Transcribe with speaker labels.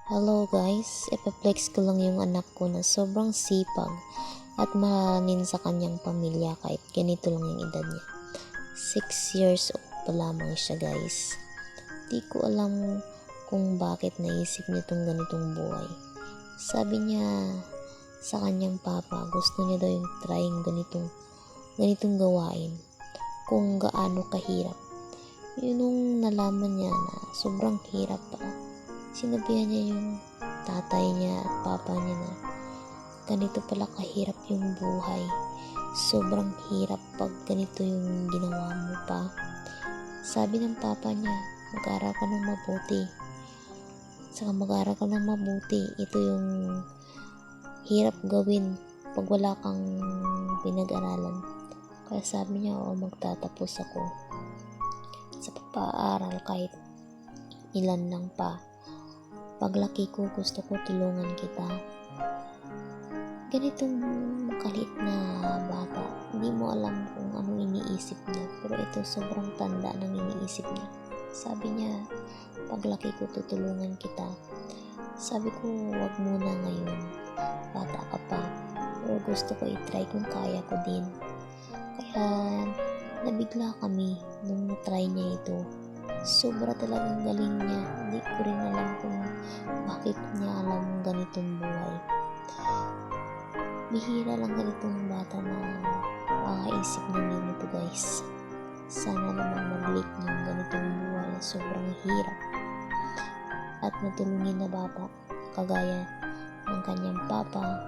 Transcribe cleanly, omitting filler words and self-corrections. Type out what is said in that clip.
Speaker 1: Hello guys, ipaplex ko lang yung anak ko na sobrang sipag at mahalin sa kanyang pamilya kahit ganito lang yung edad niya. 6 years old pa lamang siya guys. Di ko alam kung bakit naisip niya tong ganitong buhay. Sabi niya sa kanyang papa, gusto niya daw yung trying ganitong gawain. Kung gaano kahirap. Yun nung nalaman niya na sobrang hirap pa. Sinabihan niya yung tatay niya at papa niya na ganito pala kahirap yung buhay. Sobrang hirap pag ganito yung ginawa mo pa. Sabi ng papa niya, mag-aral ka ng mabuti. Saka mag-aral ka ng mabuti. Ito yung hirap gawin pag wala kang pinag-aralan. Kaya sabi niya, magtatapos ako sa pag-aaral kahit ilan lang pa. Paglaki ko, gusto ko tulungan kita. Ganitong makalit na bata, hindi mo alam kung ano iniisip niya, pero ito sobrang tanda ng iniisip niya. Sabi niya, paglaki ko tutulungan kita. Sabi ko, wag muna ngayon, bata ka pa, pero gusto ko i-try kung kaya ko din. Kaya nabigla kami nung na-try niya ito. Sobra talagang galing niya. Hindi ko rin alam kung bakit niya alam ganitong buhay. Bihira lang ganitong bata na makaisip ng ganito guys. Sana naman mag-live ng ganitong buhay na sobrang hirap at matulungin na bata kagaya ng kanyang papa